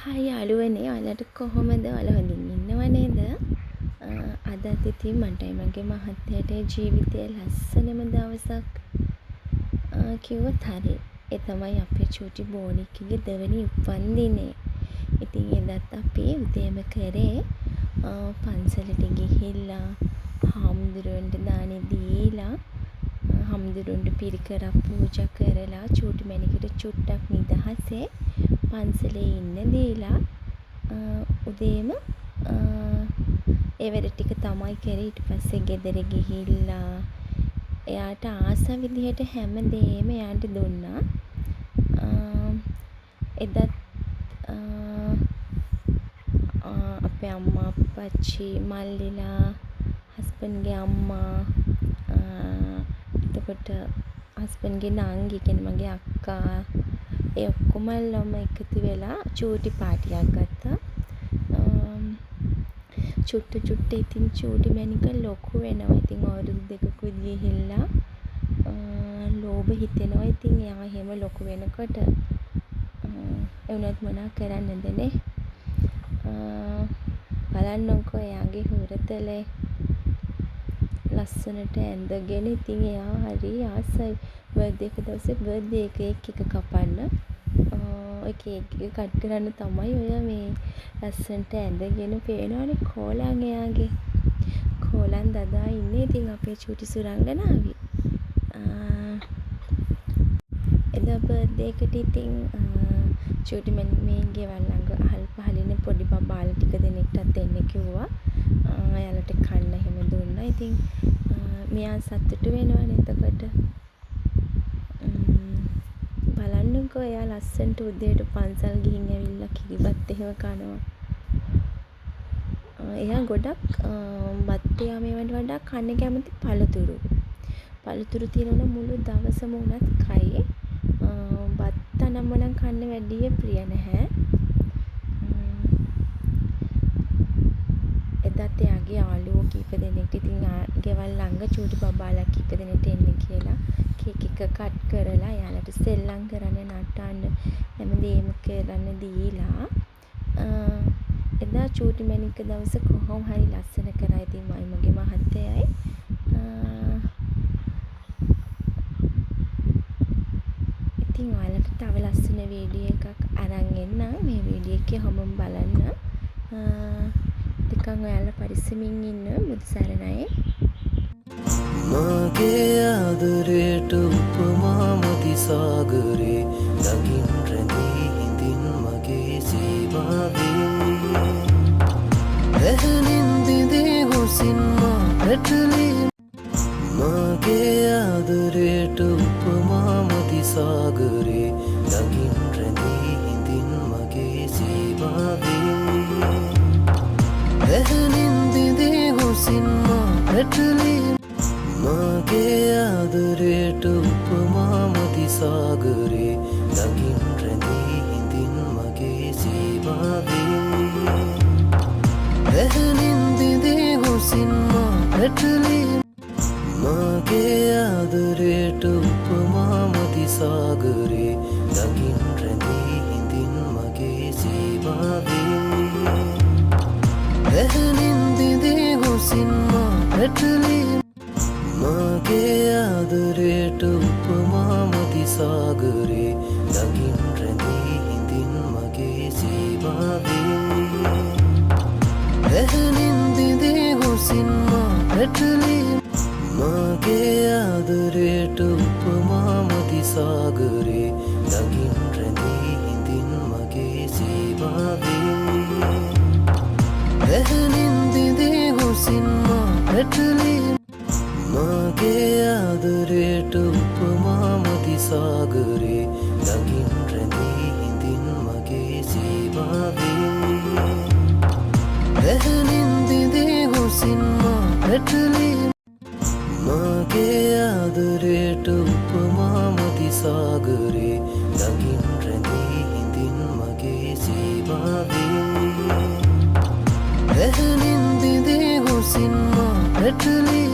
හයි යාළුවනේ ඔයාලට කොහොමද? ඔයාලා හොඳින් ඉන්නව නේද? අදත් ඉතින් මටයි මගේ මහත්තයාට ජීවිතයේ ලස්සනම දවසක් කිව්වොත් හරි. ඒ තමයි අපේ චූටි බෝනික්ගේ දෙවෙනි උපන්දිනේ. ඉතින් එදත් අපි උදේම කරේ පන්සලට ගිහිල්ලා හාමුදුරුවන්ට දානෙ දීලා හාමුදුරුවන්ට පිරිකරක් පූජා කරලා චූටි මැණිකට චුට්ටක් නිදහසේ පන්සලේ ඉන්න දීලා උදේම ඒ වැඩ ටික තමයි කරේ. ඊට පස්සේ ගෙදර ගිහිල්ලා එයාට ආස විදිහට හැමදේම එයාට දුන්නා. එදත් අපේ අම්මා අප්පච්චි මල්ලිලා හස්බන්ඩ්ගේ අම්මා එතකොට හස්බන්ඩ්ගේ නංගි කියන්නේ මගේ අක්කා ඒ ඔක්කොමල්ලම එකතු වෙලා චූටි පාටියක් ගත්තා. චුට්ට ඉතින් චූටි මැණික ලොකු වෙනවා. ඉතින් අවුරුදු දෙකකුත් ගිහිල්ලා ලෝභ හිතෙනවා. ඉතින් එයා එහෙම ලොකු වෙනකොට ඒ වුණත් මොනා කරන්නද නේ? බලන්නකෝ එයාගේ හුරතලේ ලස්සනට ඇඳගෙන ඉතින් එයා හරි ආසයි බර්ත්ඩේ එක දවසේ බර්ත්ඩේ කේක් එක කපන්න. ඔය කේක් එක කට් කරන්න තමයි ඔය මේ ලස්සනට ඇඳගෙන පේනවනේ කෝලං එයාගේ. කෝලං දදා ඉන්නේ ඉතින් අපේ චූටි සුරංගනාවි. එදා බර්ත්ඩේ එකට ඉතින් චූටි මේ ගෙවල් ළඟ අහල් පහලින පොඩි බබාලා ටික දෙනෙක්ටත් දෙන්න කිව්වා. එයාලට කන්න එහෙම දුන්නා. ඉතින් මෙයා සතුටු වෙනවනේ එතකොට. බලන්නකෝ එයා ලස්සනට උදේට පන්සල් ගිහින් ඇවිල්ලා කිරිබත් එහෙම කනවා. එයා ගොඩක් බත් යාම ඒවට වඩා කන්න කැමති පළතුරු. පළතුරු තියන මුළු දවසම උනත් කයි. බත් තනම්මනම් කන්න වැඩිය ප්‍රිය නැහැ. එදත් එයාගේ යාළුවෝ කීප දෙනෙක්ට ඉතින් ගෙවල් ළඟ චූටි බබාලා කීප දෙනෙක්ට එන්න කියලා කේක් එක කට් කරලා එයාලට සෙල්ලම් කරන්න නටන්න හැමදේම කරන්න දීලා එදා චූටි මැණික දවස කොහොම හරි ලස්සන කරා. ඉතින් මගේ මහත්තයයි ඉතින් ඔයාලට තව ලස්සන වීඩියෝ එකක් අරන් එන්න. මේ වීඩියෝ එකේ හැමෝම බලන්න. ටිකක් ඔයාලා පරිස්සමින් ඉන්න. බුදු සරණයි. මගේ ආදරයට උපමාමති සාගරේ ළඟින් රැඳී හිඳින් මගේ සේවාවේ ඇහෙනින් දිදී හුසින් මා පැටලී මගේ ආදරයට උපමාමති සාගරේ ළඟින් රැඳී හිඳින් මගේ සේවාවේ ඇහෙනින් දිදී හුසින් මා පැටලී මගේ ආදරයට උපමාමති සාගරේ ළඟින් රැඳී හිඳින් මගේ සේවාවේ ඇහෙනින් දිදී හුසින් මා පැටලී මගේ ආදරයට උපමාමති සාගරේ ළඟින් රැඳී හිඳින් මගේ සේවාවේ ඇහෙනින් දිදී හුසින් මා පැටලී මගේ ආදරයට උපමාමති සාගරේ ළඟින් රැඳී හිඳින් මගේ සේවාවේ ඇහෙනින් දිදී හුසින් මා පැටලී මගේ ආදරයට උපමාමති සාගරේ ළඟින් රැඳී හිඳින් මගේ සේවාවේ ඇහෙනින් දිදී හුසින් මා පැටලී මගේ ආදරයට උපමාමති සාගරේ ළඟින් රැඳී හිඳින් මගේ සේවාවේ ඇහෙනින් දිදී හුසින් මා පැටලී මගේ ආදරයට උපමාමති සාගරේ ළඟින් රැඳී හිඳින් මගේ සේවාවේ ඇහෙනින් දිදී හුසින් මා පැටලී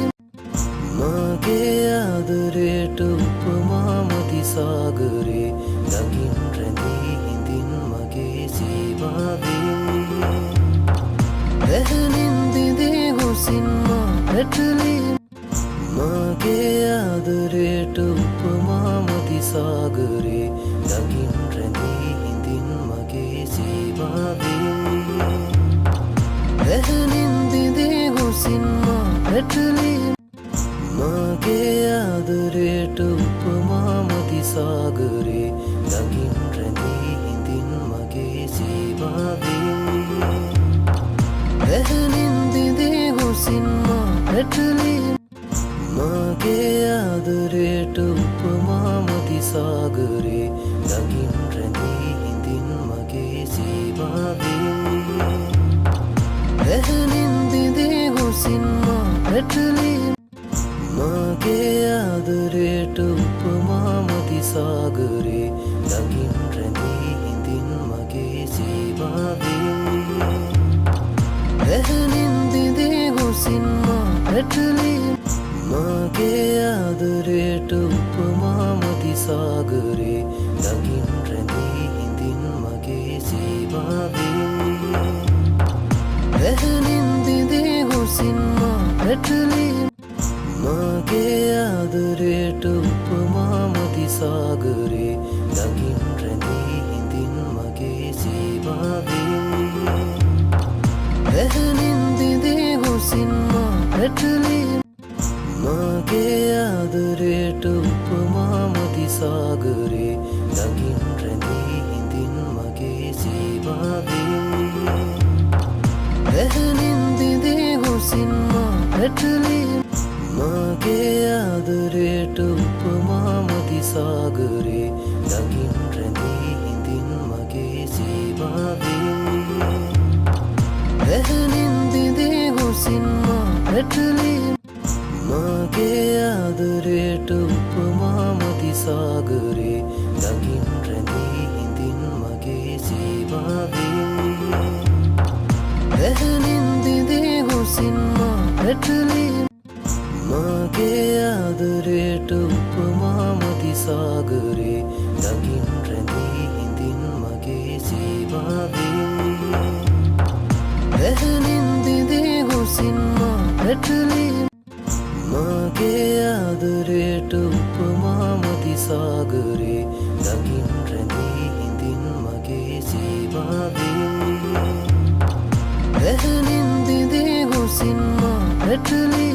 මගේ ආදරයට උපමාමති සාගරේ ළඟින් රැඳී හිඳින් මගේ සේවාවේ සීමාවේ ඇහෙනින් දිදී හුසින් මා පැටලී මගේ ආදරයට උපමා මදි සාගරේ නගින් රැඳී හිඳින් මගේ සීමාවේ ඇහෙනින් දිදී හුසින් මා පැටලී මගේ ආදරයට උපමා මදි සාගරේ නගින් රැඳී හිඳින් මගේ සීමාවේ ඇහෙනින් දිදී හුසින් මා පැටලී මගේ ආදරයට උපමා මදි සාගරේ නගින් රැඳී හිඳින් මගේ සීමාවේ ඇහෙනින් දිදී හුසින් මා පැටලී මගේ ආදරයට උපමා මදි සාගරේ නගින් රැඳී හිඳින් මගේ සීමාවේ ඇහෙනින් දිදී හුසින් මා පැටලී මගේ ආදරයට උපමා මදි සාගරේ නගින් රැඳී හිඳින් මගේ සීමාවේ ඇහෙනින් දිදී හුසින් මා පැටලී මගේ ආදරයට උපමා මදි සාගරේ නගින් රැඳී හිඳින් මගේ සීමාවේ ඇහෙනින් දිදී හුසින් මා පැටලී මගේ ආදරයට උපමා මදි සාගරේ නගින් රැඳී හිඳින් මගේ සීමාවේ ඇහෙනින් දිදී හුසින් මා පැටලී මගේ ආදරයට උපමා මදි සාගරේ නගින් රැඳී හිඳින් මගේ සීමාවේ ඇහෙනින් දිදී හුසින් මා පැටලී මගේ ආදරයට උපමා මදි සාගරේ නගින් රැඳී හිඳින් මගේ සීමාවේ ඇහෙනින් දිදී හුසින් මා පැටලී මගේ ආදරයට උපමා මදි සාගරේ නගින් රැඳී හිඳින් මගේ සීමාවේ ඇහෙනින් දිදී හුසින් මා පැටලී මගේ ආදරයට උපමා මදි සාගරේ නගින් රැඳී හිඳින් මගේ සීමාවේ ඇහෙනින් දිදී හුසින් මා පැටලී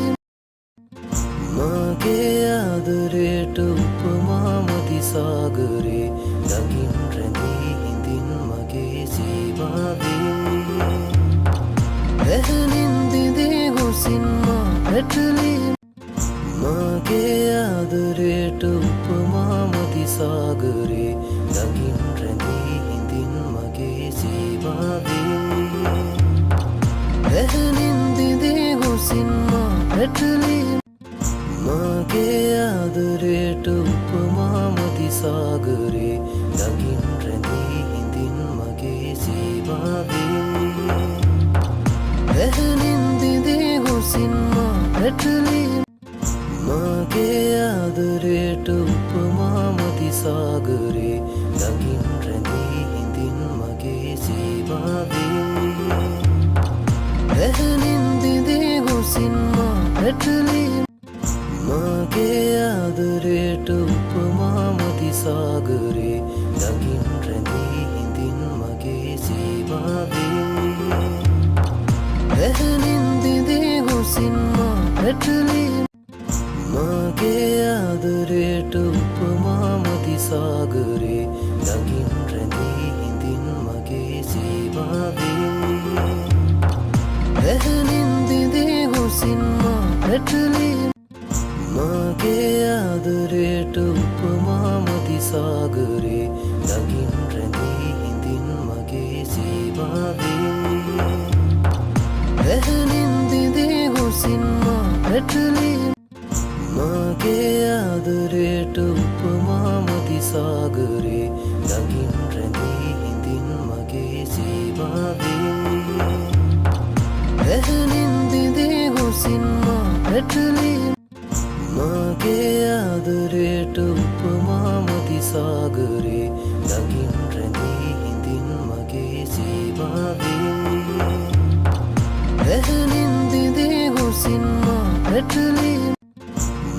මගේ ආදරයට උපමා මදි සාගරේ නගින් රැඳී හිඳින් මගේ සීමාවේ ඇහෙනින් දිදී හුසින් මා පැටලී මගේ ආදරයට උපමා මදි සාගරේ නගින් රැඳී හිඳින් මගේ සීමාවේ ඇහෙනින් දිදී හුසින් මා පැටලී මගේ ආදරයට උපමා මදි සාගරේ නගින් රැඳී හිඳින් මගේ සීමාවේ ඇහෙනින් දිදී හුසින් මා පැටලී මගේ ආදරයට උපමා මදි සාගරේ නගින් රැඳී හිඳින් මගේ සීමාවේ ඇහෙනින් දිදී හුසින් මා පැටලී මගේ ආදරයට උපමා මදි සාගරේ නගින් රැඳී හිඳින් මගේ සීමාවේ ඇහෙනින් දිදී හුසින් මා පැටලී මගේ ආදරයට උපමා මදි සාගරේ නගින් රැඳී හිඳින් මගේ සීමාවේ ඇහෙනින් දිදී හුසින් මා පැටලී මගේ ආදරයට උපමා මදි සාගරේ නගින් රැඳී හිඳින් මගේ සීමාවේ ඇහෙනින් දිදී හුසින් මා පැටලී මගේ ආදරයට උපමා මදි සාගරේ නගින් රැඳී හිඳින් මගේ සීමාවේ ඇහෙනින් දිදී හුසින් මා පැටලී මගේ ආදරයට උපමා මදි සාගරේ නගින් රැඳී හිඳින් මගේ සේවාවේ ඇහනින් දිදී හුසින්මා පැටලී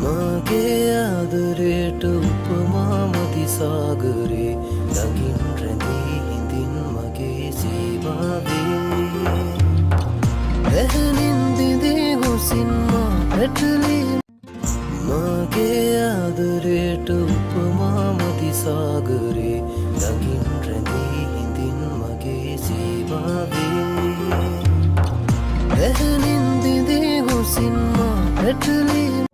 මගේ ආදරයට උපමාමති සාගරේ ළඟින් රැඳී හිඳින් මගේ සේවාවේ ඇහනින් දිදී හුසින්මා පැටලී මගේ ආදරයට උපමාමති සාගරේ ළඟින් රැඳී හිඳින් මගේ සේවාවේ ඇහනින් දිදී හුසින්මා පැටලී